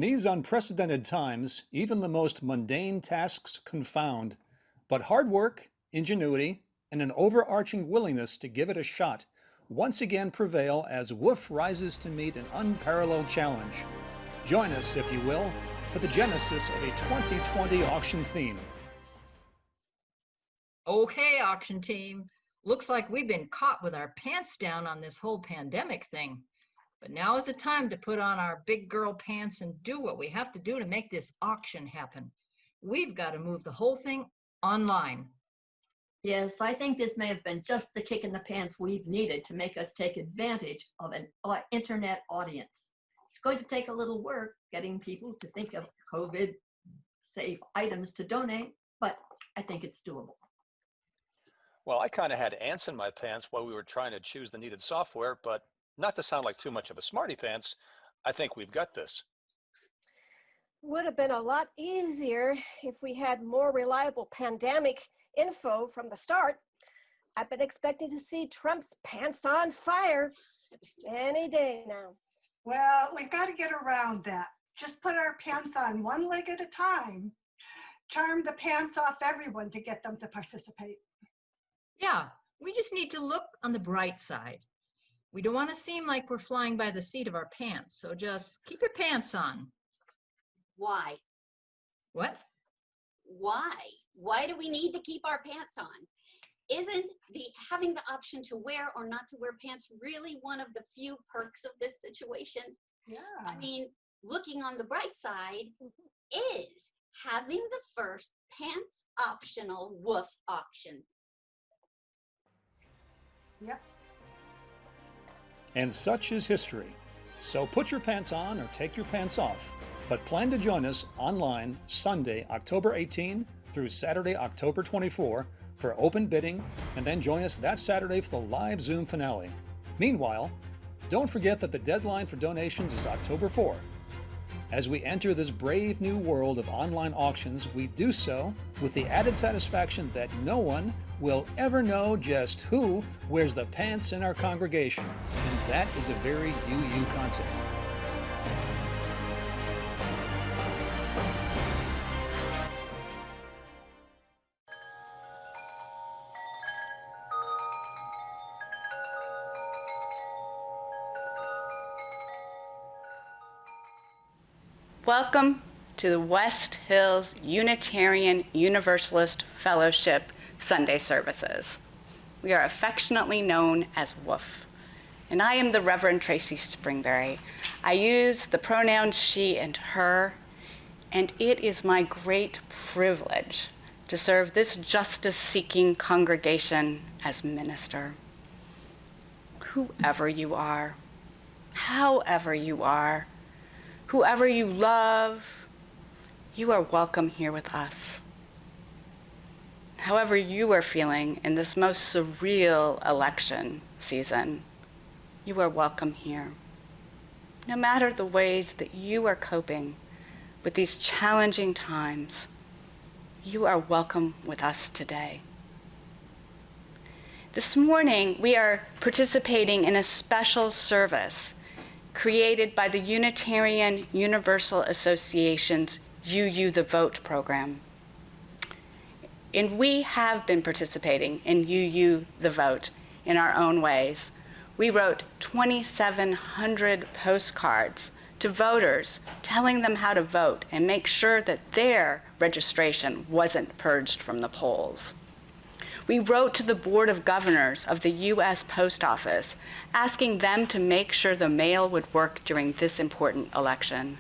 In these unprecedented times, even the most mundane tasks confound, but hard work, ingenuity, and an overarching willingness to give it a shot once again prevail as WOOF rises to meet an unparalleled challenge. Join us, if you will, for the genesis of a 2020 auction theme. Okay, auction team. Looks like we've been caught with our pants down on this whole pandemic thing. But now is the time to put on our big girl pants and do what we have to do to make this auction happen. We've got to move the whole thing online. Yes, I think this may have been just the kick in the pants we've needed to make us take advantage of an internet audience. It's going to take a little work getting people to think of COVID-safe items to donate, but I think it's doable. Well, I kind of had ants in my pants while we were trying to choose the needed software, but not to sound like too much of a smarty pants, I think we've got this. Would have been a lot easier if we had more reliable pandemic info from the start. I've been expecting to see Trump's pants on fire any day now. Well, we've got to get around that. Just put our pants on one leg at a time. Charm the pants off everyone to get them to participate. Yeah, we just need to look on the bright side. We don't want to seem like we're flying by the seat of our pants, so just keep your pants on. Why? What? Why? Why do we need to keep our pants on? Isn't having the option to wear or not to wear pants really one of the few perks of this situation? Yeah. I mean, looking on the bright side is having the first pants optional WOOF auction. Yep. And such is history. So put your pants on or take your pants off, but plan to join us online Sunday, October 18 through Saturday, October 24 for open bidding, and then join us that Saturday for the live Zoom finale. Meanwhile, don't forget that the deadline for donations is October 4. As we enter this brave new world of online auctions, we do so with the added satisfaction that no one will ever know just who wears the pants in our congregation. And that is a very UU concept. Welcome to the West Hills Unitarian Universalist Fellowship Sunday services. We are affectionately known as WOOF, and I am the Reverend Tracy Springberry. I use the pronouns she and her, and it is my great privilege to serve this justice-seeking congregation as minister. Whoever you are, however you are, whoever you love, you are welcome here with us. However you are feeling in this most surreal election season, you are welcome here. No matter the ways that you are coping with these challenging times, you are welcome with us today. This morning, we are participating in a special service created by the Unitarian Universal Association's UU the Vote program. And we have been participating in UU the Vote in our own ways. We wrote 2,700 postcards to voters telling them how to vote and make sure that their registration wasn't purged from the polls. We wrote to the Board of Governors of the U.S. Post Office, asking them to make sure the mail would work during this important election.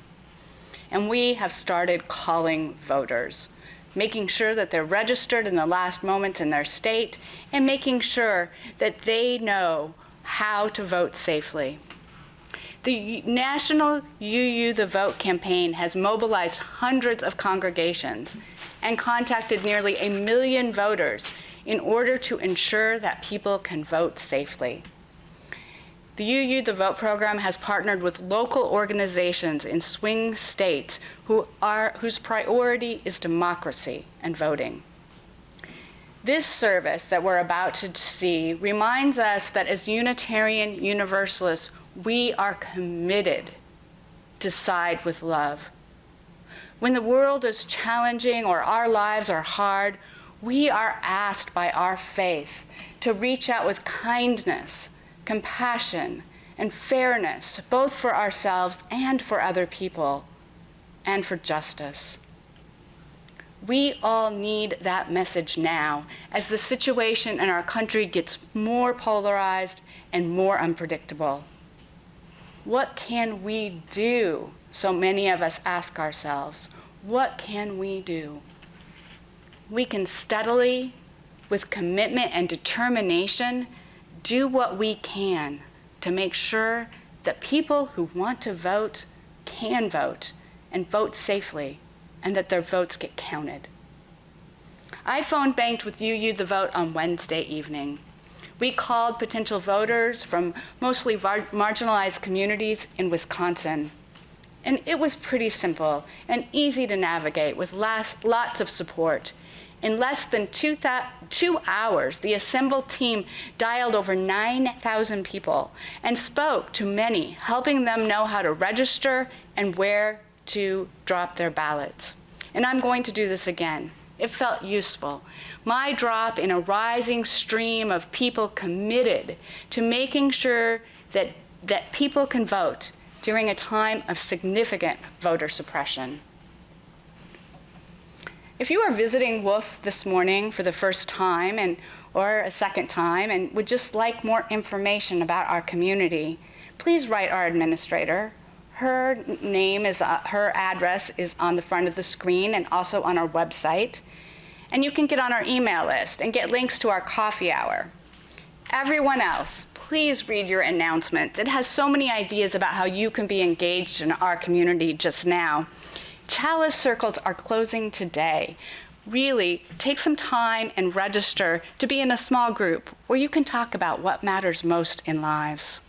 And we have started calling voters, making sure that they're registered in the last moments in their state, and making sure that they know how to vote safely. The National UU the Vote campaign has mobilized hundreds of congregations and contacted nearly 1 million voters in order to ensure that people can vote safely. The UU the Vote program has partnered with local organizations in swing states whose priority is democracy and voting. This service that we're about to see reminds us that as Unitarian Universalists, we are committed to side with love. When the world is challenging or our lives are hard, we are asked by our faith to reach out with kindness, compassion, and fairness, both for ourselves and for other people, and for justice. We all need that message now as the situation in our country gets more polarized and more unpredictable. What can we do? So many of us ask ourselves, what can we do? We can steadily, with commitment and determination, do what we can to make sure that people who want to vote can vote and vote safely, and that their votes get counted. I phone banked with UU The Vote on Wednesday evening. We called potential voters from mostly marginalized communities in Wisconsin. And it was pretty simple and easy to navigate with lots of support. In less than 2 hours, the assembled team dialed over 9,000 people and spoke to many, helping them know how to register and where to drop their ballots. And I'm going to do this again. It felt useful. My drop in a rising stream of people committed to making sure that people can vote during a time of significant voter suppression. If you are visiting WOOF this morning for the first time or a second time and would just like more information about our community, please write our administrator. Her address is on the front of the screen and also on our website. And you can get on our email list and get links to our coffee hour. Everyone else, please read your announcements. It has so many ideas about how you can be engaged in our community just now. Chalice circles are closing today. Really, take some time and register to be in a small group where you can talk about what matters most in lives.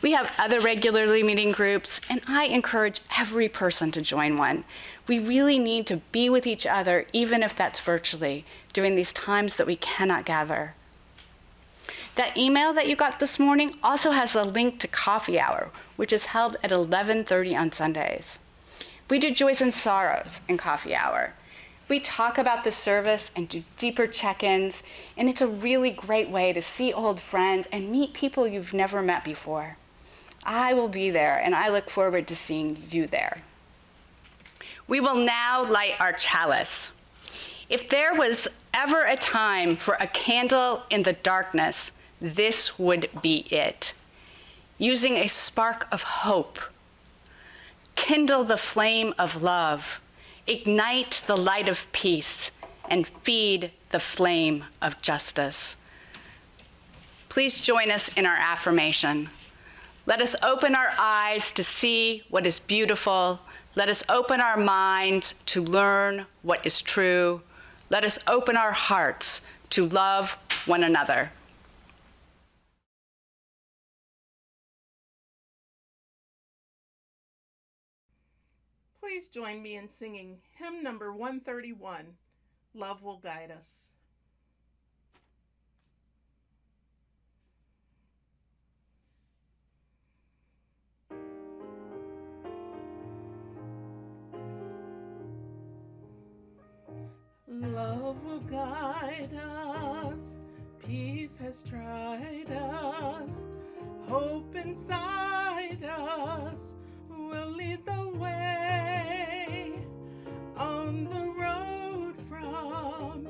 We have other regularly meeting groups, and I encourage every person to join one. We really need to be with each other, even if that's virtually, during these times that we cannot gather. That email that you got this morning also has a link to coffee hour, which is held at 11:30 on Sundays. We do joys and sorrows in coffee hour. We talk about the service and do deeper check-ins, and it's a really great way to see old friends and meet people you've never met before. I will be there, and I look forward to seeing you there. We will now light our chalice. If there was ever a time for a candle in the darkness, this would be it. Using a spark of hope, kindle the flame of love, ignite the light of peace, and feed the flame of justice. Please join us in our affirmation. Let us open our eyes to see what is beautiful. Let us open our minds to learn what is true. Let us open our hearts to love one another. Please join me in singing hymn number 131, Love Will Guide Us. Love will guide us, peace has tried us, hope inside us will lead the way on the road from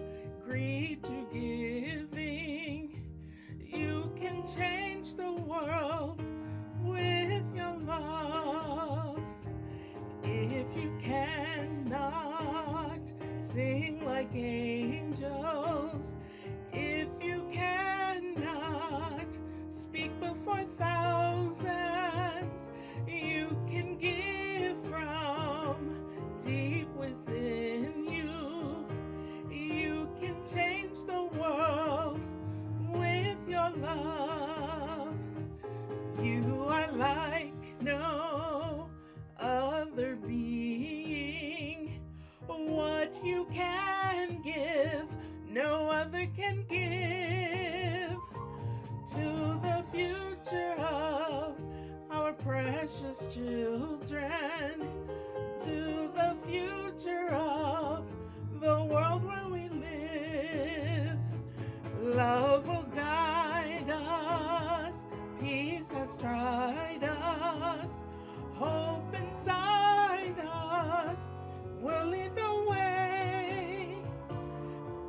greed to giving. You can change the world with your love. If you cannot sing like angels, if you cannot speak before thousands, you can give from deep within you. You can change the world with your love. You are like no other being. What you can give, no other can give. To the future of our present precious children, to the future of the world where we live. Love will guide us, peace has tried us, hope inside us will lead the way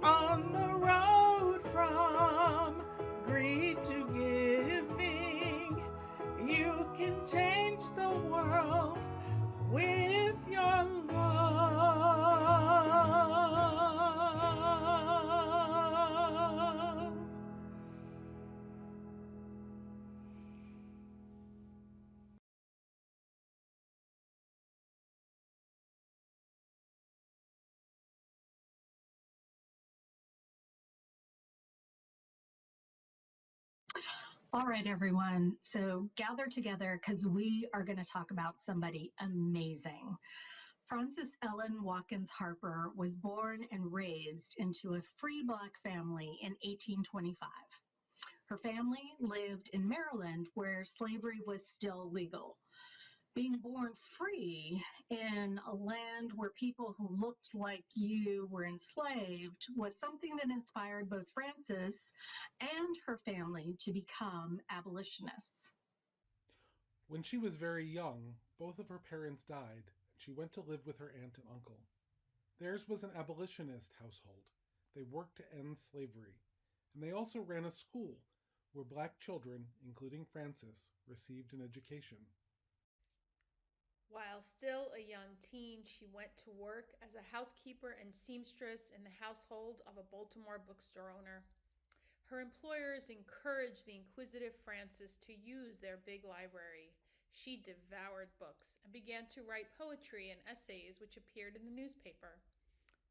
on the road from greed to giving. You can change the world with your love. All right, everyone. So gather together because we are going to talk about somebody amazing. Frances Ellen Watkins Harper was born and raised into a free Black family in 1825. Her family lived in Maryland, where slavery was still legal. Being born free in a land where people who looked like you were enslaved was something that inspired both Frances and her family to become abolitionists. When she was very young, both of her parents died, and she went to live with her aunt and uncle. Theirs was an abolitionist household. They worked to end slavery, and they also ran a school where Black children, including Frances, received an education. While still a young teen, she went to work as a housekeeper and seamstress in the household of a Baltimore bookstore owner. Her employers encouraged the inquisitive Frances to use their big library. She devoured books and began to write poetry and essays which appeared in the newspaper.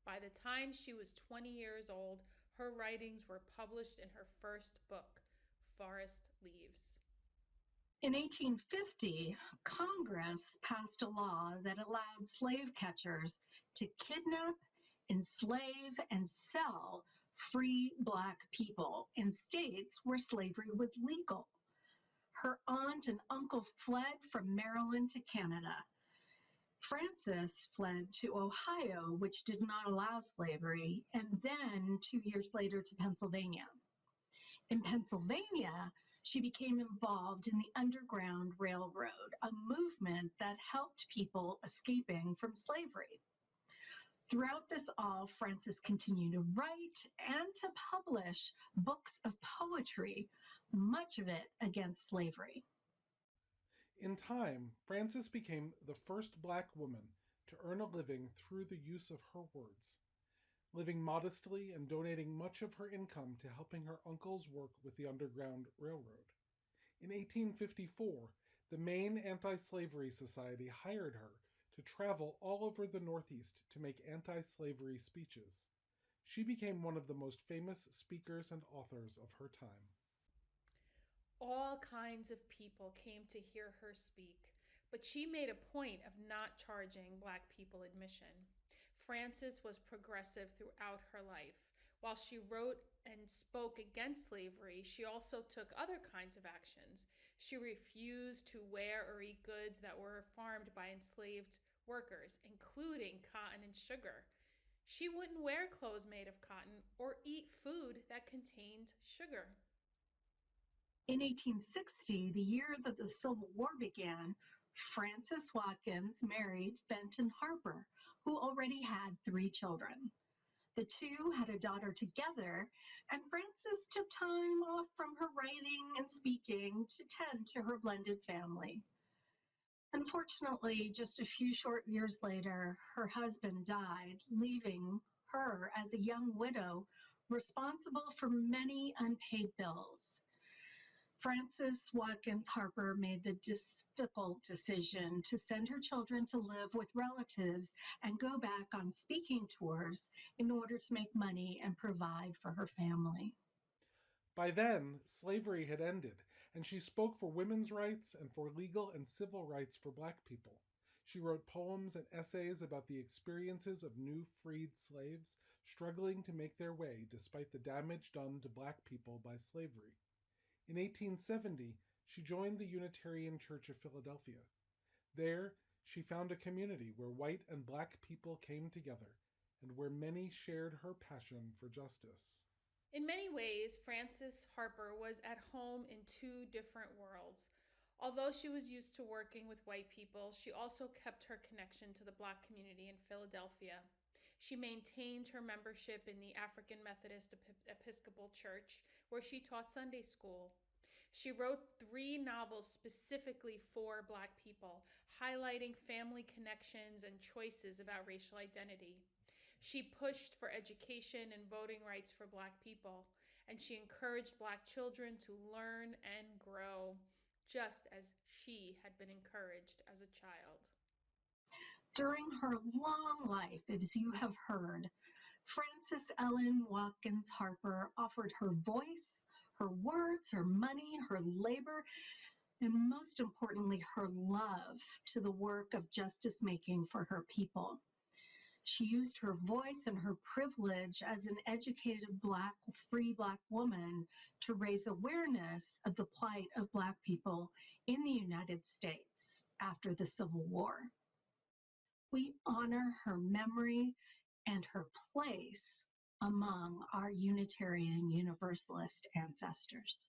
By the time she was 20 years old, her writings were published in her first book, Forest Leaves. In 1850, Congress passed a law that allowed slave catchers to kidnap, enslave, and sell free Black people in states where slavery was legal. Her aunt and uncle fled from Maryland to Canada. Frances fled to Ohio, which did not allow slavery, and then 2 years later to Pennsylvania. In Pennsylvania, she became involved in the Underground Railroad, a movement that helped people escaping from slavery. Throughout this all, Frances continued to write and to publish books of poetry, much of it against slavery. In time, Frances became the first Black woman to earn a living through the use of her words, living modestly and donating much of her income to helping her uncle's work with the Underground Railroad. In 1854, the Maine Anti-Slavery Society hired her to travel all over the Northeast to make anti-slavery speeches. She became one of the most famous speakers and authors of her time. All kinds of people came to hear her speak, but she made a point of not charging Black people admission. Frances was progressive throughout her life. While she wrote and spoke against slavery, she also took other kinds of actions. She refused to wear or eat goods that were farmed by enslaved workers, including cotton and sugar. She wouldn't wear clothes made of cotton or eat food that contained sugar. In 1860, the year that the Civil War began, Frances Watkins married Fenton Harper, who already had 3 children. The two had a daughter together, and Frances took time off from her writing and speaking to tend to her blended family. Unfortunately, just a few short years later, her husband died, leaving her as a young widow responsible for many unpaid bills. Frances Watkins Harper made the difficult decision to send her children to live with relatives and go back on speaking tours in order to make money and provide for her family. By then, slavery had ended, and she spoke for women's rights and for legal and civil rights for Black people. She wrote poems and essays about the experiences of new freed slaves struggling to make their way despite the damage done to Black people by slavery. In 1870, She joined the Unitarian Church of Philadelphia. There, she found a community where white and black people came together and where many shared her passion for justice. In many ways, Frances Harper was at home in two different worlds. Although she was used to working with white people, she also kept her connection to the Black community in Philadelphia. She maintained her membership in the African Methodist Episcopal Church, where she taught Sunday school. She wrote 3 novels specifically for Black people, highlighting family connections and choices about racial identity. She pushed for education and voting rights for Black people, and she encouraged Black children to learn and grow, just as she had been encouraged as a child. During her long life, as you have heard, Frances Ellen Watkins Harper offered her voice, her words, her money, her labor, and most importantly, her love to the work of justice making for her people. She used her voice and her privilege as an educated free Black woman to raise awareness of the plight of Black people in the United States after the Civil War. We honor her memory and her place among our Unitarian Universalist ancestors.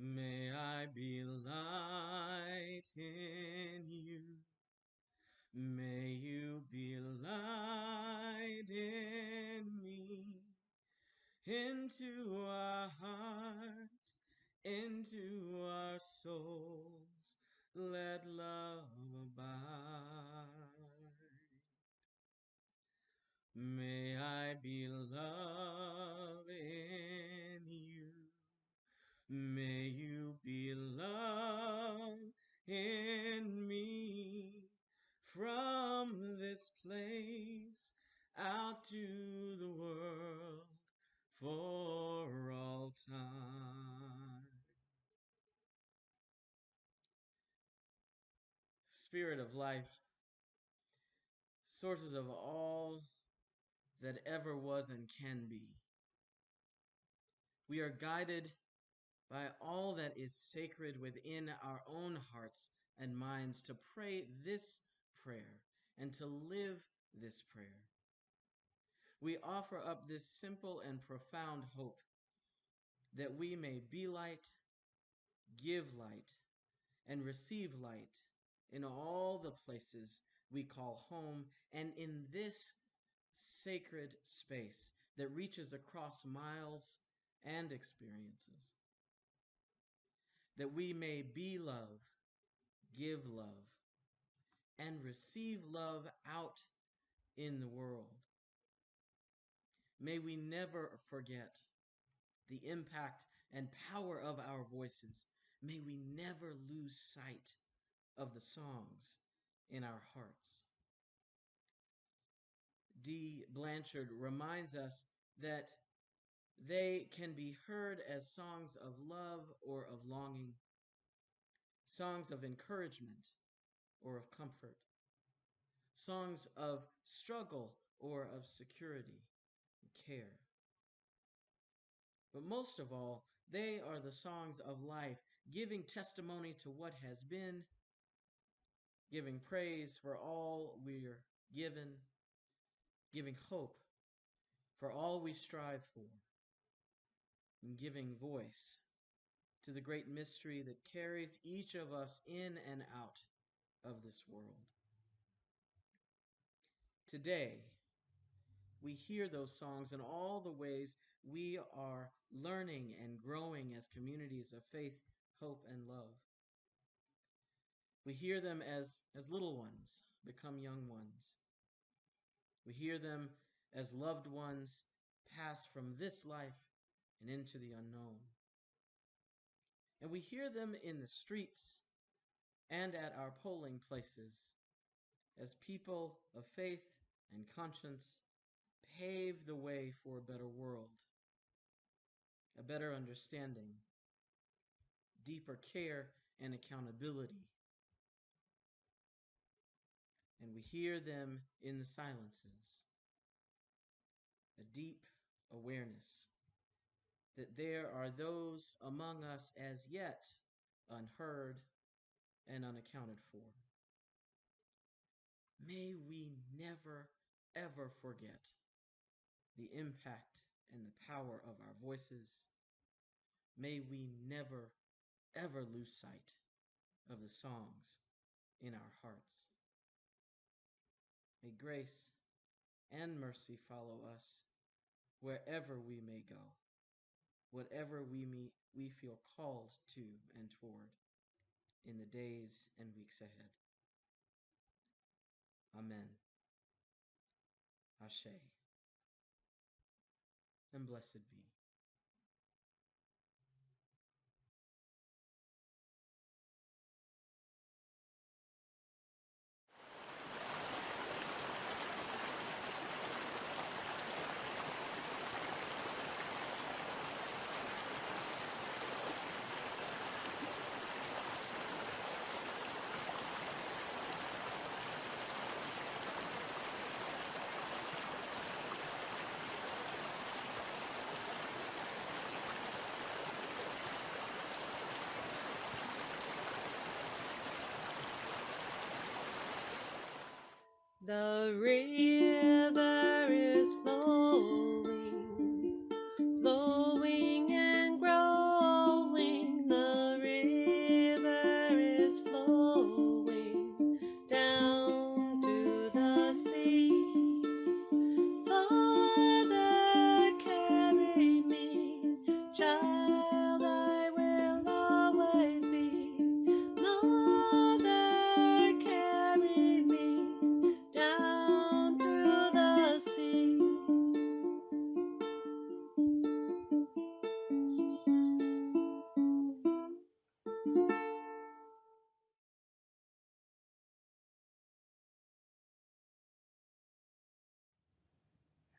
May I be light in you. May you be light in me. Into our hearts, into our souls, let love abide. May I be love in you. May you be love in me. From this place out to the world for all time. Spirit of life, sources of all that ever was and can be. We are guided by all that is sacred within our own hearts and minds to pray this prayer and to live this prayer. We offer up this simple and profound hope that we may be light, give light, and receive light in all the places we call home and in this sacred space that reaches across miles and experiences. That we may be love, give love, and receive love out in the world. May we never forget the impact and power of our voices. May we never lose sight of the songs in our hearts. D. Blanchard reminds us that they can be heard as songs of love or of longing, songs of encouragement or of comfort, songs of struggle or of security and care. But most of all, they are the songs of life, giving testimony to what has been, giving praise for all we're given, giving hope for all we strive for, and giving voice to the great mystery that carries each of us in and out of this world. Today, we hear those songs in all the ways we are learning and growing as communities of faith, hope, and love. We hear them as little ones become young ones. We hear them as loved ones pass from this life and into the unknown. And we hear them in the streets and at our polling places as people of faith and conscience pave the way for a better world, a better understanding, deeper care and accountability, and we hear them in the silences. A deep awareness that there are those among us as yet unheard and unaccounted for. May we never, ever forget the impact and the power of our voices. May we never, ever lose sight of the songs in our hearts. May grace and mercy follow us wherever we may go, whatever we feel called to and toward in the days and weeks ahead. Amen. Ashe. And blessed be. The river is flowing, flowing and growing. The river is flowing down to the sea. Father, carry me, child, I will always be. Mother, carry me down to the sea.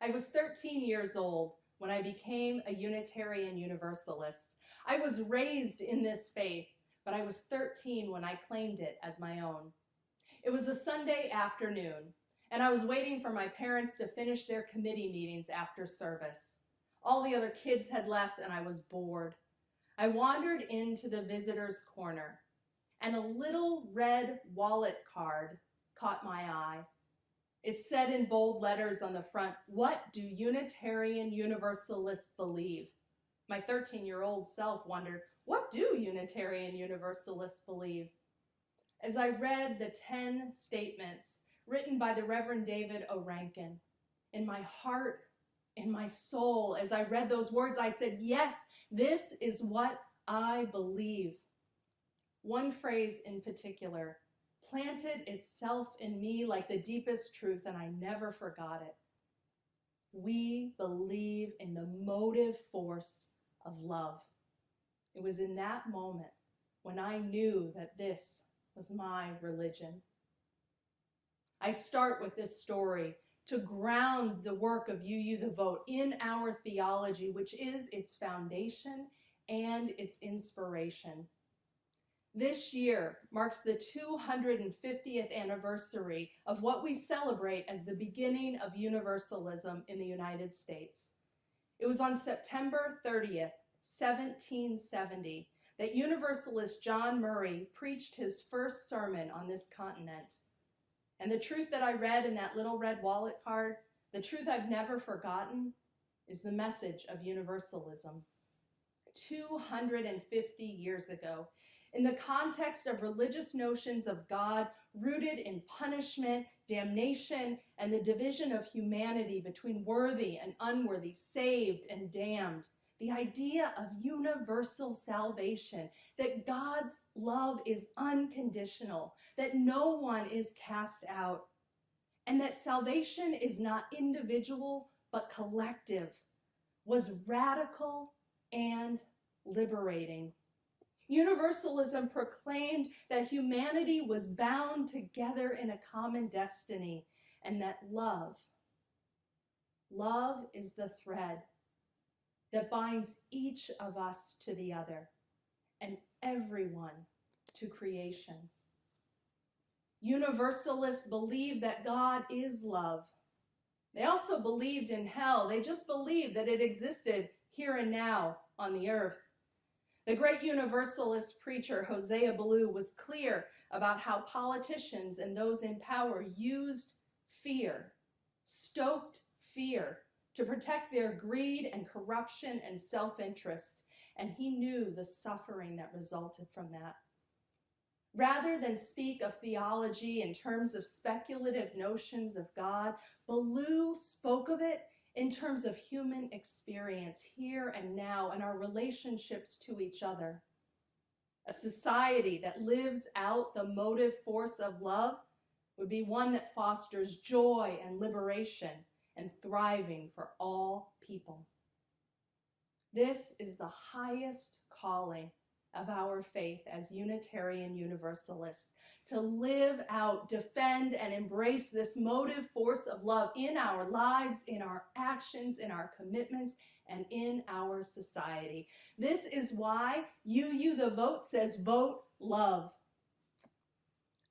I was 13 years old when I became a Unitarian Universalist. I was raised in this faith, but I was 13 when I claimed it as my own. It was a Sunday afternoon, and I was waiting for my parents to finish their committee meetings after service. All the other kids had left, and I was bored. I wandered into the visitor's corner, and a little red wallet card caught my eye. It said in bold letters on the front, "What do Unitarian Universalists believe?" My 13-year-old self wondered, what do Unitarian Universalists believe? As I read the 10 statements written by the Reverend David O. Rankin, in my heart, in my soul, as I read those words, I said, yes, this is what I believe. One phrase in particular planted itself in me like the deepest truth, and I never forgot it. We believe in the motive force of love. It was in that moment when I knew that this was my religion. I start with this story to ground the work of UU the Vote in our theology, which is its foundation and its inspiration. This year marks the 250th anniversary of what we celebrate as the beginning of universalism in the United States. It was on September 30th, 1770, that Universalist John Murray preached his first sermon on this continent. And the truth that I read in that little red wallet card, the truth I've never forgotten, is the message of universalism. 250 years ago, in the context of religious notions of God rooted in punishment, damnation, and the division of humanity between worthy and unworthy, saved and damned, the idea of universal salvation, that God's love is unconditional, that no one is cast out, and that salvation is not individual but collective, was radical and liberating. Universalism proclaimed that humanity was bound together in a common destiny, and that love is the thread that binds each of us to the other and everyone to creation. Universalists believe that God is love. They also believed in hell. They just believed that it existed here and now on the earth. The great Universalist preacher Hosea Ballou was clear about how politicians and those in power used fear, stoked fear, to protect their greed and corruption and self-interest, and he knew the suffering that resulted from that. Rather than speak of theology in terms of speculative notions of God, Ballou spoke of it in terms of human experience here and now and our relationships to each other. A society that lives out the motive force of love would be one that fosters joy and liberation and thriving for all people. This is the highest calling of our faith as Unitarian Universalists, to live out, defend, and embrace this motive force of love in our lives, in our actions, in our commitments, and in our society. This is why UU the Vote says vote love.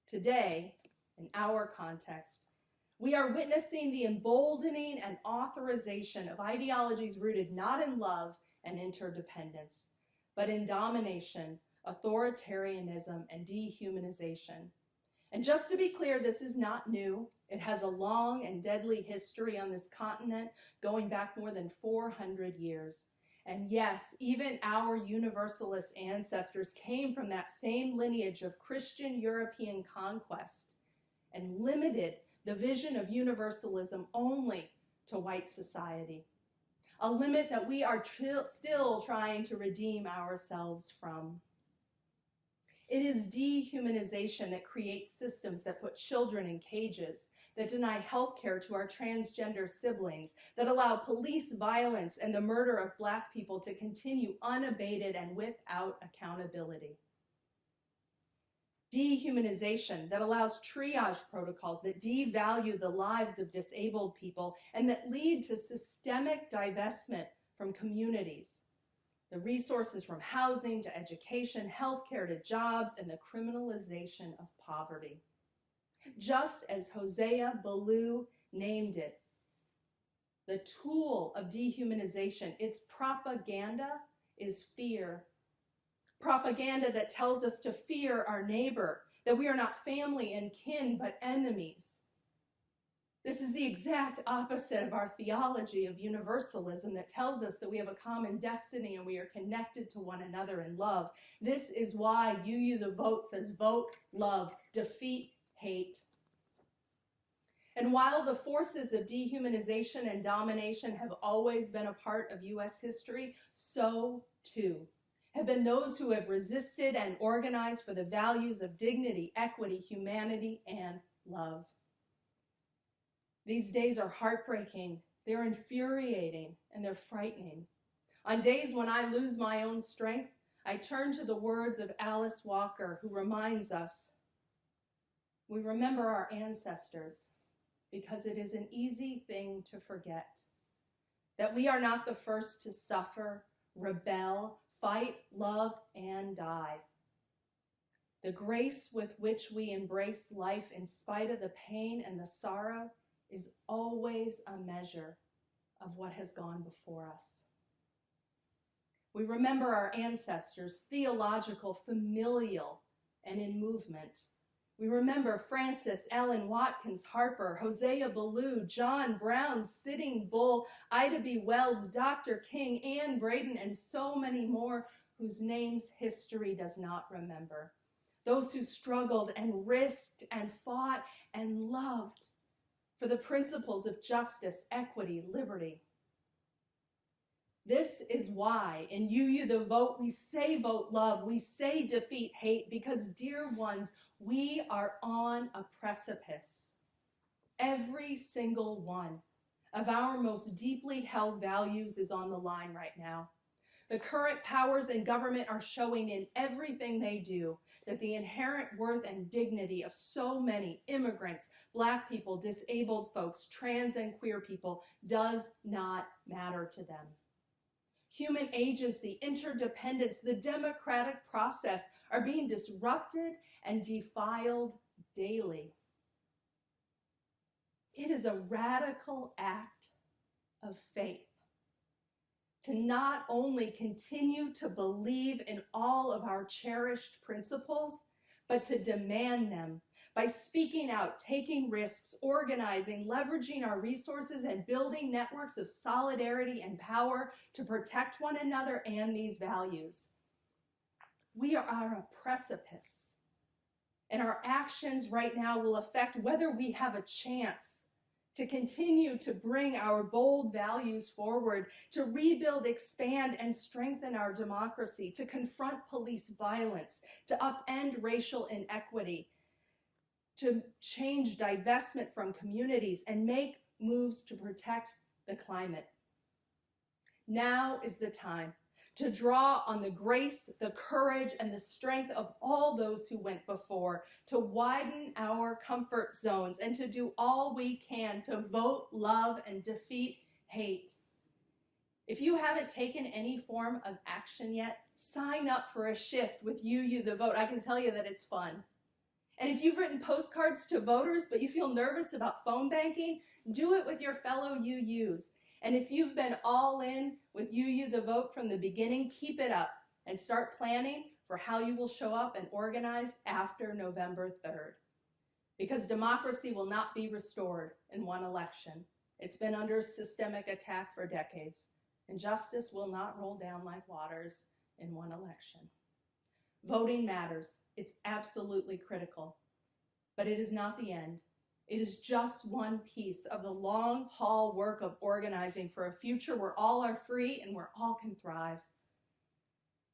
Today, in our context, we are witnessing the emboldening and authorization of ideologies rooted not in love and interdependence, but in domination, authoritarianism, and dehumanization. And just to be clear, this is not new. It has a long and deadly history on this continent, going back more than 400 years. And yes, even our Universalist ancestors came from that same lineage of Christian European conquest and limited the vision of universalism only to white society, a limit that we are still trying to redeem ourselves from. It is dehumanization that creates systems that put children in cages, that deny health care to our transgender siblings, that allow police violence and the murder of Black people to continue unabated and without accountability. Dehumanization that allows triage protocols that devalue the lives of disabled people and that lead to systemic divestment from communities, the resources from housing to education, healthcare to jobs, and the criminalization of poverty. Just as Hosea Ballou named it, the tool of dehumanization, its propaganda, is fear. Propaganda that tells us to fear our neighbor, that we are not family and kin, but enemies. This is the exact opposite of our theology of universalism that tells us that we have a common destiny and we are connected to one another in love. This is why UU the Vote says vote love, defeat hate. And while the forces of dehumanization and domination have always been a part of U.S. history, so too have been those who have resisted and organized for the values of dignity, equity, humanity, and love. These days are heartbreaking, they're infuriating, and they're frightening. On days when I lose my own strength, I turn to the words of Alice Walker, who reminds us, we remember our ancestors because it is an easy thing to forget, that we are not the first to suffer, rebel, fight, love, and die. The grace with which we embrace life in spite of the pain and the sorrow is always a measure of what has gone before us. We remember our ancestors, theological, familial, and in movement. We remember Francis, Ellen Watkins Harper, Hosea Ballou, John Brown, Sitting Bull, Ida B. Wells, Dr. King, Anne Braden, and so many more whose names history does not remember. Those who struggled and risked and fought and loved for the principles of justice, equity, liberty. This is why in UU the Vote, we say vote love, we say defeat hate, because dear ones, we are on a precipice. Every single one of our most deeply held values is on the line right now. The current powers in government are showing in everything they do that the inherent worth and dignity of so many immigrants, Black people, disabled folks, trans and queer people does not matter to them. Human agency, interdependence, the democratic process are being disrupted and defiled daily. It is a radical act of faith to not only continue to believe in all of our cherished principles, but to demand them by speaking out, taking risks, organizing, leveraging our resources, and building networks of solidarity and power to protect one another and these values. We are on a precipice, and our actions right now will affect whether we have a chance to continue to bring our bold values forward, to rebuild, expand, and strengthen our democracy, to confront police violence, to upend racial inequity, to change divestment from communities, and make moves to protect the climate. Now is the time to draw on the grace, the courage, and the strength of all those who went before, to widen our comfort zones, and to do all we can to vote, love, and defeat hate. If you haven't taken any form of action yet, sign up for a shift with UU the Vote. I can tell you that it's fun. And if you've written postcards to voters, but you feel nervous about phone banking, do it with your fellow UUs. And if you've been all in with UU the Vote from the beginning, keep it up and start planning for how you will show up and organize after November 3rd. Because democracy will not be restored in one election. It's been under systemic attack for decades, and justice will not roll down like waters in one election. Voting matters. It's absolutely critical, but it is not the end. It is just one piece of the long haul work of organizing for a future where all are free and where all can thrive.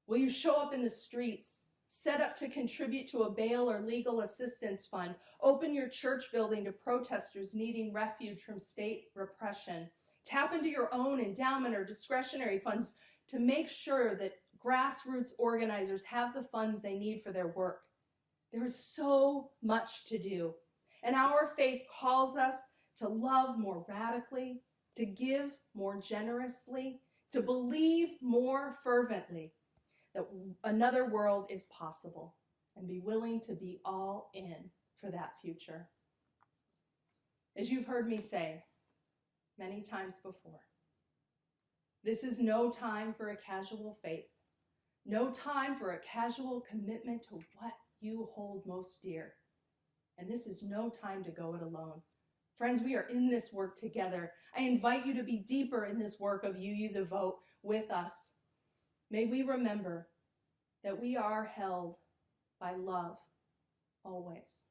Will you show up in the streets, set up to contribute to a bail or legal assistance fund, open your church building to protesters needing refuge from state repression, tap into your own endowment or discretionary funds to make sure that grassroots organizers have the funds they need for their work? There is so much to do. And our faith calls us to love more radically, to give more generously, to believe more fervently that another world is possible, and be willing to be all in for that future. As you've heard me say many times before, this is no time for a casual faith, no time for a casual commitment to what you hold most dear. And this is no time to go it alone. Friends, we are in this work together. I invite you to be deeper in this work of UU the Vote with us. May we remember that we are held by love always.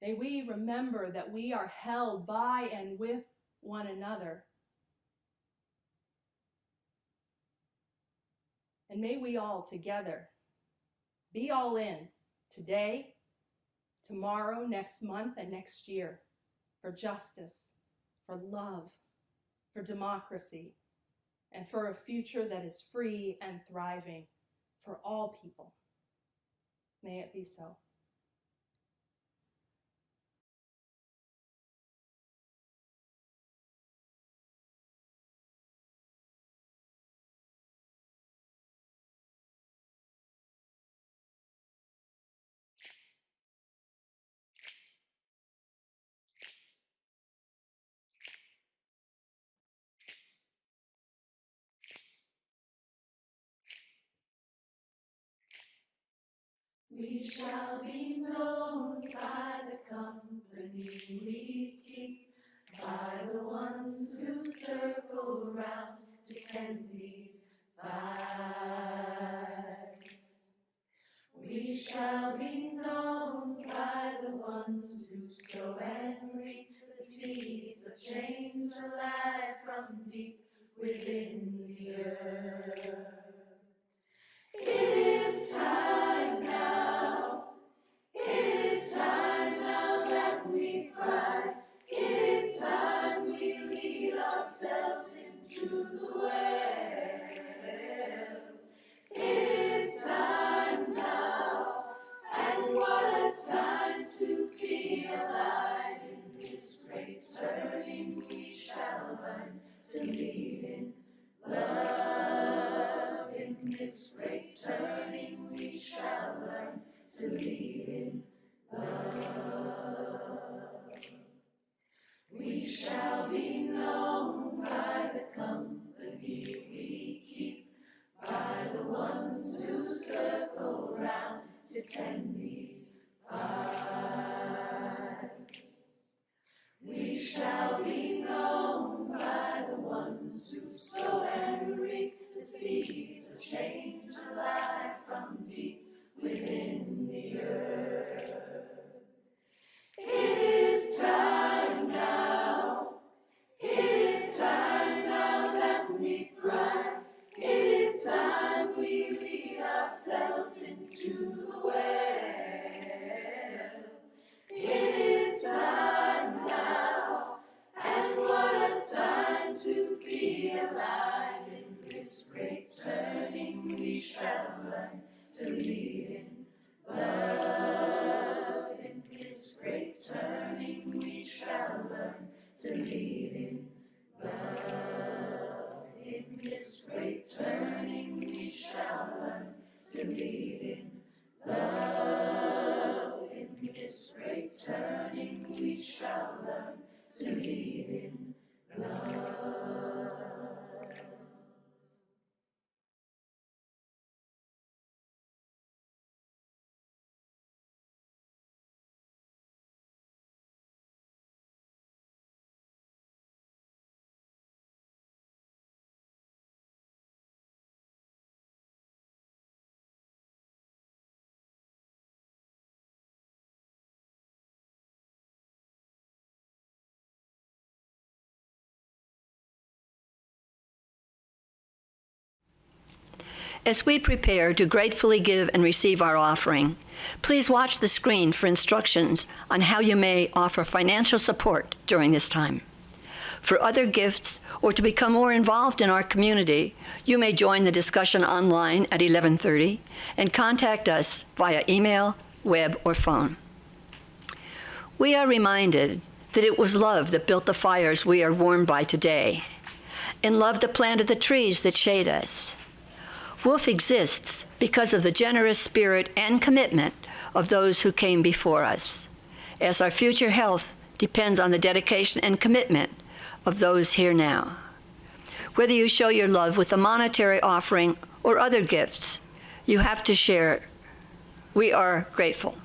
May we remember that we are held by and with one another. And may we all together be all in today, tomorrow, next month, and next year for justice, for love, for democracy, and for a future that is free and thriving for all people. May it be so. We shall be known by the company we keep, by the ones who circle round to tend these vibes. We shall be known by the ones who sow and reap the seeds of change alive from deep within the earth. It is time now. It is time now that we cry. It is time we lead ourselves into the well. It is time now, and what a time to be alive. In this great turning we shall learn to lead in love. In this great turning we shall learn to lead in love. to tend these vines. We shall be known by the ones who sow and reap the seeds of change alive from deep within the earth. It is time now. It is time now that we thrive. It is time we lead ourselves into the well. It is time now, and what a time to be alive. In this great turning we shall learn to lead in love. In this great turning we shall learn to lead in love. In this great turning we shall learn to lead in love. In this great turning we shall learn to lead in love. As we prepare to gratefully give and receive our offering, please watch the screen for instructions on how you may offer financial support during this time. For other gifts or to become more involved in our community, you may join the discussion online at 11:30 and contact us via email, web, or phone. We are reminded that it was love that built the fires we are warmed by today, and love that planted the trees that shade us. Wolf exists because of the generous spirit and commitment of those who came before us, as our future health depends on the dedication and commitment of those here now. Whether you show your love with a monetary offering or other gifts, you have to share. We are grateful.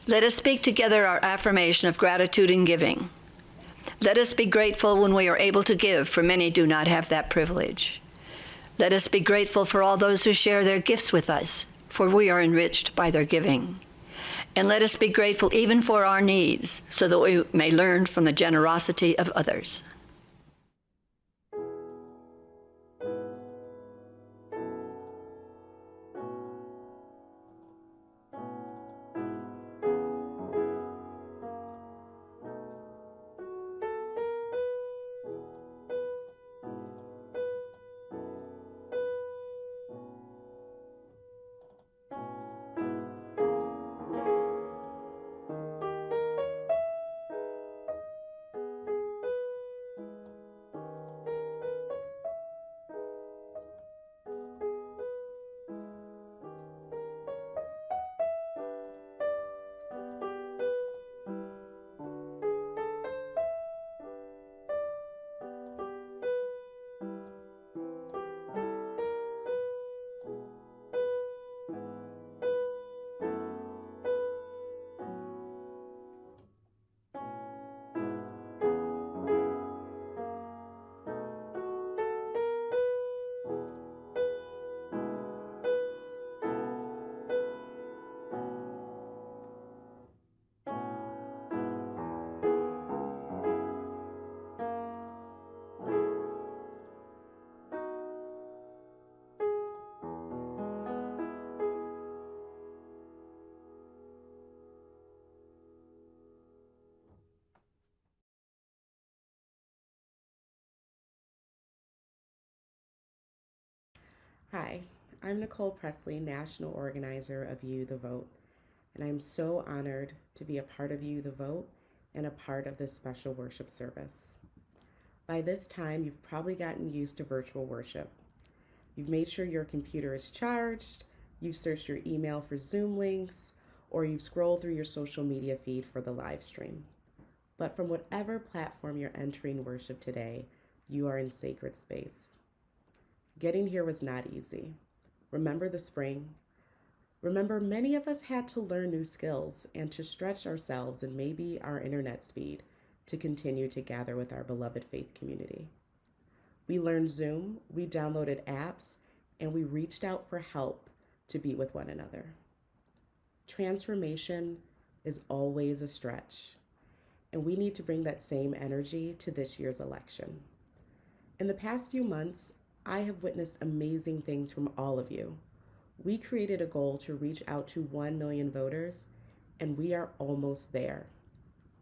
Let us speak together our affirmation of gratitude and giving. Let us be grateful when we are able to give, for many do not have that privilege. Let us be grateful for all those who share their gifts with us, for we are enriched by their giving. And let us be grateful even for our needs, so that we may learn from the generosity of others. Hi, I'm Nicole Presley, National Organizer of You the Vote, and I'm so honored to be a part of You the Vote and a part of this special worship service. By this time, you've probably gotten used to virtual worship. You've made sure your computer is charged, you've searched your email for Zoom links, or you've scrolled through your social media feed for the live stream. But from whatever platform you're entering worship today, you are in sacred space. Getting here was not easy. Remember the spring? Remember, many of us had to learn new skills and to stretch ourselves and maybe our internet speed to continue to gather with our beloved faith community. We learned Zoom, we downloaded apps, and we reached out for help to be with one another. Transformation is always a stretch, and we need to bring that same energy to this year's election. In the past few months, I have witnessed amazing things from all of you. We created a goal to reach out to 1 million voters, and we are almost there.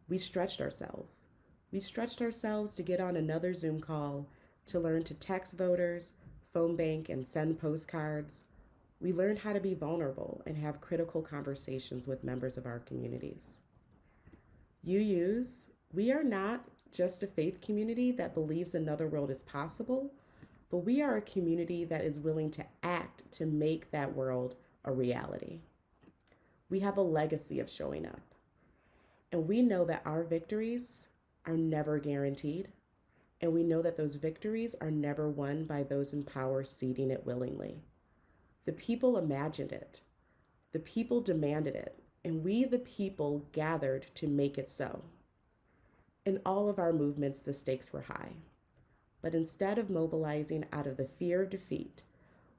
We stretched ourselves. We stretched ourselves to get on another Zoom call, to learn to text voters, phone bank, and send postcards. We learned how to be vulnerable and have critical conversations with members of our communities. UUs, we are not just a faith community that believes another world is possible, but we are a community that is willing to act to make that world a reality. We have a legacy of showing up, and we know that our victories are never guaranteed, and we know that those victories are never won by those in power ceding it willingly. The people imagined it, the people demanded it, and we, the people, gathered to make it so. In all of our movements, the stakes were high. But instead of mobilizing out of the fear of defeat,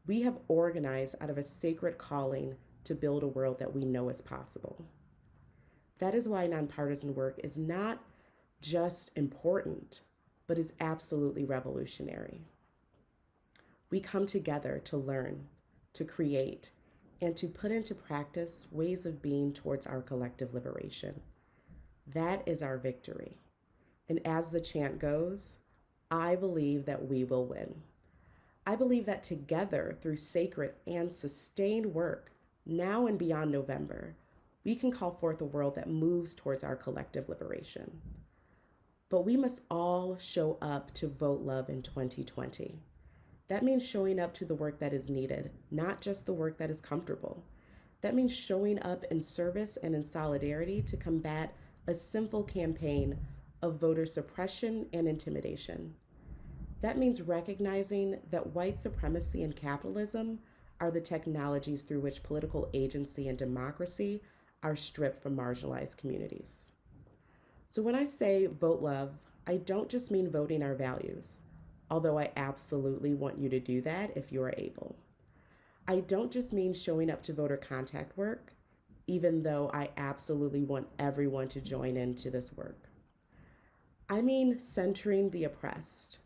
we have organized out of a sacred calling to build a world that we know is possible. That is why nonpartisan work is not just important, but is absolutely revolutionary. We come together to learn, to create, and to put into practice ways of being towards our collective liberation. That is our victory. And as the chant goes, I believe that we will win. I believe that together, through sacred and sustained work, now and beyond November, we can call forth a world that moves towards our collective liberation. But we must all show up to vote love in 2020. That means showing up to the work that is needed, not just the work that is comfortable. That means showing up in service and in solidarity to combat a simple campaign of voter suppression and intimidation. That means recognizing that white supremacy and capitalism are the technologies through which political agency and democracy are stripped from marginalized communities. So when I say vote love, I don't just mean voting our values, although I absolutely want you to do that if you are able. I don't just mean showing up to voter contact work, even though I absolutely want everyone to join into this work. I mean centering the oppressed,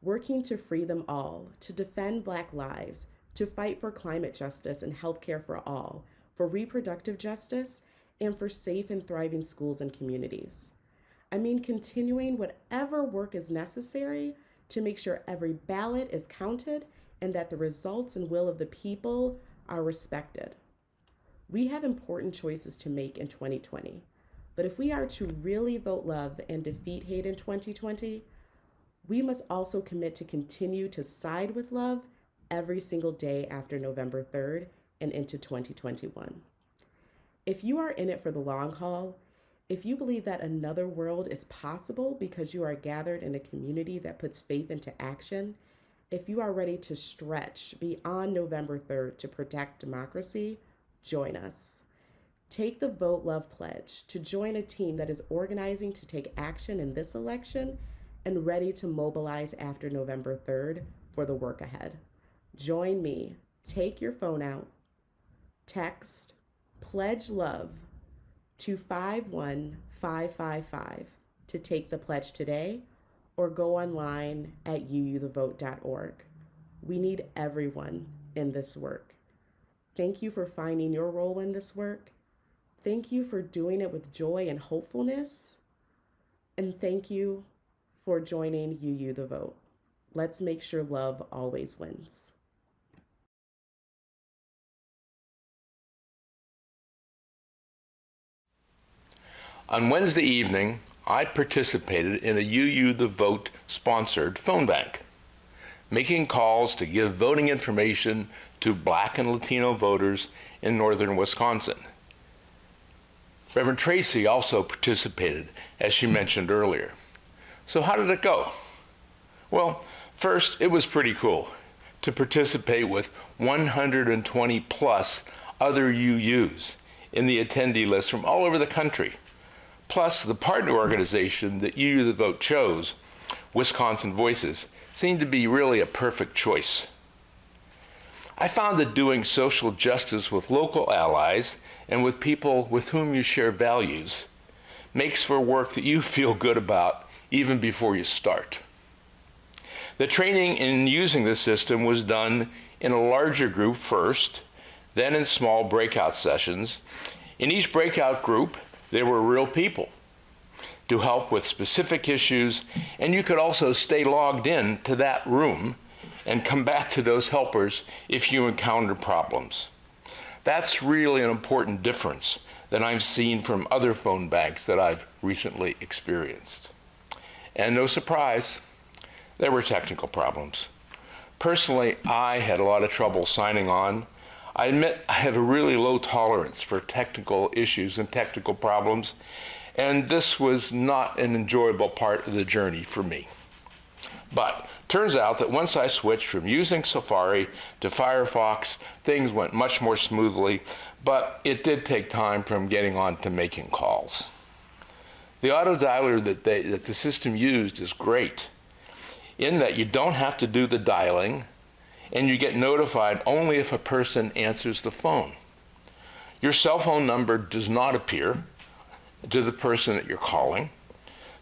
working to free them all, to defend Black lives, to fight for climate justice and healthcare for all, for reproductive justice, and for safe and thriving schools and communities. I mean continuing whatever work is necessary to make sure every ballot is counted and that the results and will of the people are respected. We have important choices to make in 2020, but if we are to really vote love and defeat hate in 2020, we must also commit to continue to side with love every single day after November 3rd and into 2021. If you are in it for the long haul, if you believe that another world is possible because you are gathered in a community that puts faith into action, if you are ready to stretch beyond November 3rd to protect democracy, join us. Take the Vote Love Pledge to join a team that is organizing to take action in this election and ready to mobilize after November 3rd for the work ahead. Join me. Take your phone out, text Pledge Love to 51555 to take the pledge today, or go online at uuthevote.org. We need everyone in this work. Thank you for finding your role in this work. Thank you for doing it with joy and hopefulness. And thank you for joining UU the Vote. Let's make sure love always wins. On Wednesday evening, I participated in a UU the Vote sponsored phone bank, making calls to give voting information to Black and Latino voters in northern Wisconsin. Reverend Tracy also participated, as she mentioned earlier. So how did it go? Well, first, it was pretty cool to participate with 120 plus other UUs in the attendee list from all over the country. Plus, the partner organization that UU the Vote chose, Wisconsin Voices, seemed to be really a perfect choice. I found that doing social justice with local allies and with people with whom you share values makes for work that you feel good about even before you start. The training in using the system was done in a larger group first, then in small breakout sessions. In each breakout group, there were real people to help with specific issues, and you could also stay logged in to that room and come back to those helpers if you encounter problems. That's really an important difference that I've seen from other phone banks that I've recently experienced. And no surprise, there were technical problems. Personally, I had a lot of trouble signing on. I admit I have a really low tolerance for technical issues and technical problems, and this was not an enjoyable part of the journey for me. But turns out that once I switched from using Safari to Firefox, things went much more smoothly, but it did take time from getting on to making calls. The auto dialer that the system used is great in that you don't have to do the dialing, and you get notified only if a person answers the phone. Your cell phone number does not appear to the person that you're calling.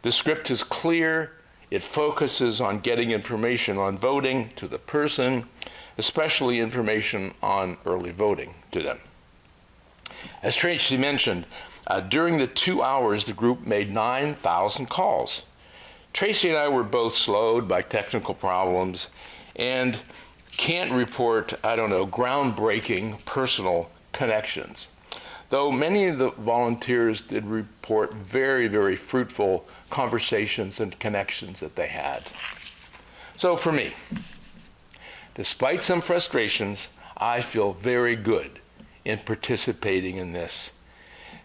The script is clear. It focuses on getting information on voting to the person, especially information on early voting to them. As Tracy mentioned, during the 2 hours, the group made 9,000 calls. Tracy and I were both slowed by technical problems and can't report, groundbreaking personal connections. Though many of the volunteers did report very, very fruitful conversations and connections that they had. So for me, despite some frustrations, I feel very good in participating in this.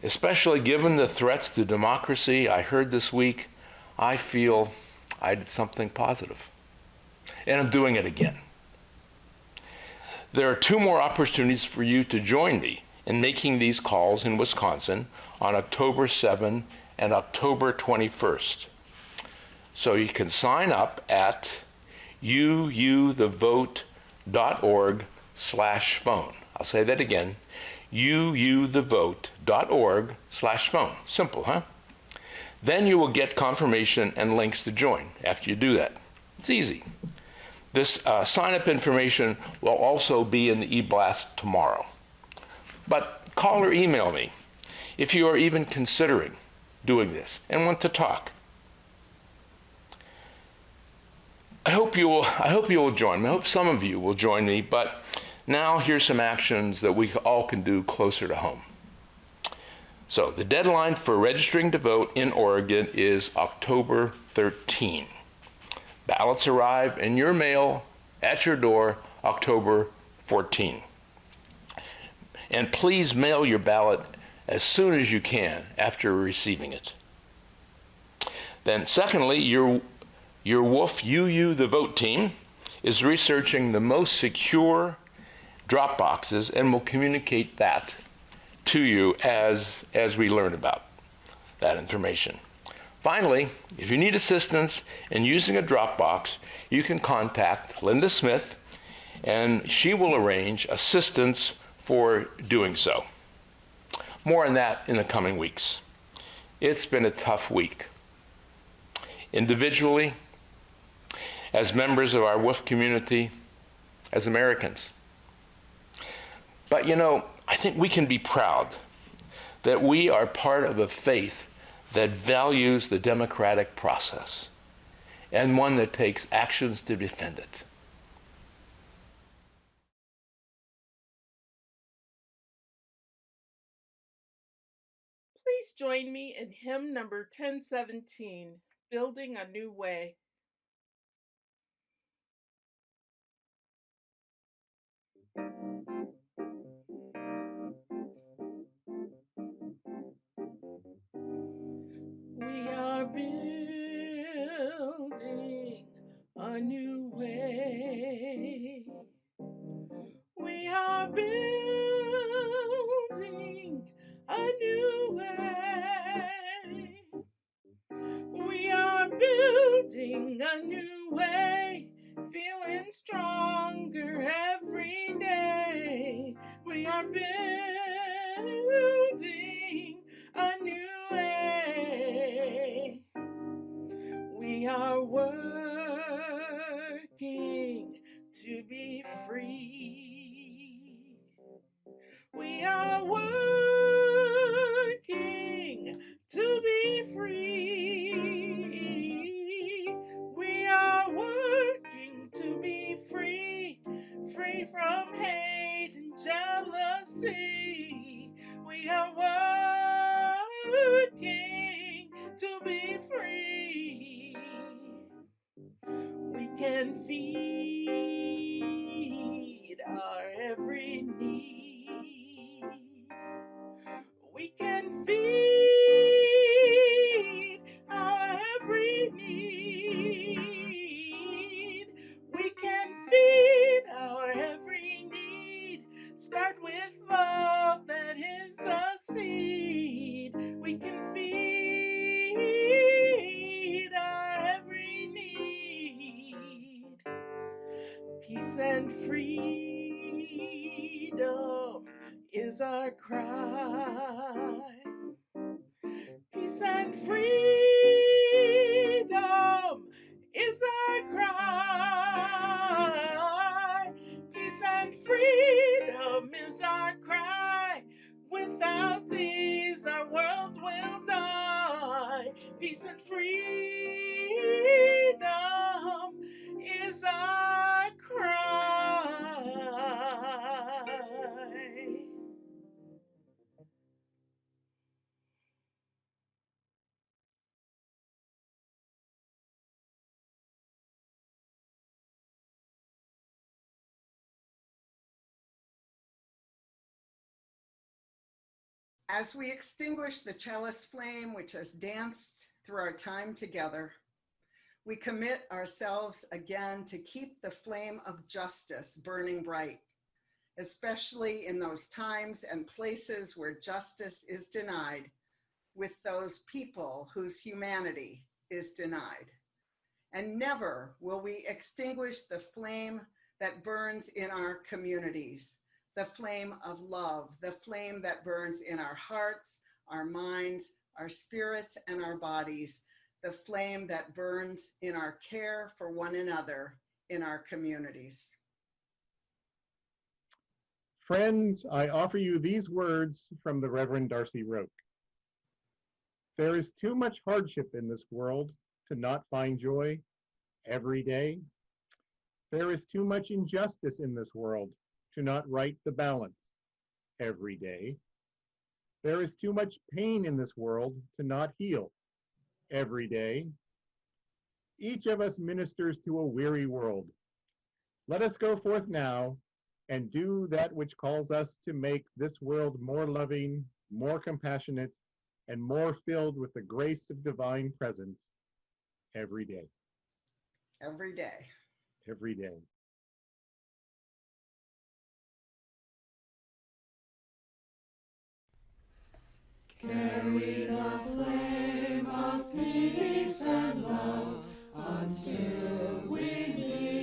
Especially given the threats to democracy I heard this week, I feel I did something positive. And I'm doing it again. There are 2 more opportunities for you to join me in making these calls in Wisconsin on October 7 and October 21st. So you can sign up at uuthevote.org/phone. I'll say that again, uuthevote.org/phone. Simple, huh? Then you will get confirmation and links to join after you do that. It's easy. This sign-up information will also be in the e-blast tomorrow. But call or email me if you are even considering doing this and want to talk. I hope you will join me. I hope some of you will join me, but now here's some actions that we all can do closer to home. So the deadline for registering to vote in Oregon is October 13. Ballots arrive in your mail at your door October 14. And please mail your ballot as soon as you can after receiving it. Then secondly, your WOOF UU the Vote team is researching the most secure drop boxes and will communicate that to you as we learn about that information. Finally, if you need assistance in using a drop box, you can contact Linda Smith and she will arrange assistance for doing so. More on that in the coming weeks. It's been a tough week. Individually, as members of our WOOF community, as Americans. But I think we can be proud that we are part of a faith that values the democratic process and one that takes actions to defend it. Please join me in hymn number 1017, Building a New Way. We are building a new way. We are building a new way, feeling stronger every day. We are building a new way. We are working to be free. We are working to be free. We are working to be free, free from hate and jealousy. We are working to be free. We can feed our every need. We can feed our every need. We can feed our every need. Start with love, that is the seed. We can feed our every need. Peace and freedom is our cry. Peace and freedom is our cry. Peace and freedom is our cry. Without these, our world will die. Peace and freedom is our cry. As we extinguish the chalice flame which has danced through our time together, we commit ourselves again to keep the flame of justice burning bright, especially in those times and places where justice is denied, with those people whose humanity is denied. And never will we extinguish the flame that burns in our communities, the flame of love, the flame that burns in our hearts, our minds, our spirits, and our bodies, the flame that burns in our care for one another in our communities. Friends, I offer you these words from the Reverend Darcy Roque. There is too much hardship in this world to not find joy every day. There is too much injustice in this world to not right the balance every day. There is too much pain in this world to not heal every day. Each of us ministers to a weary world. Let us go forth now and do that which calls us to make this world more loving, more compassionate, and more filled with the grace of divine presence every day. Every day. Every day. Carry the flame of peace and love until we meet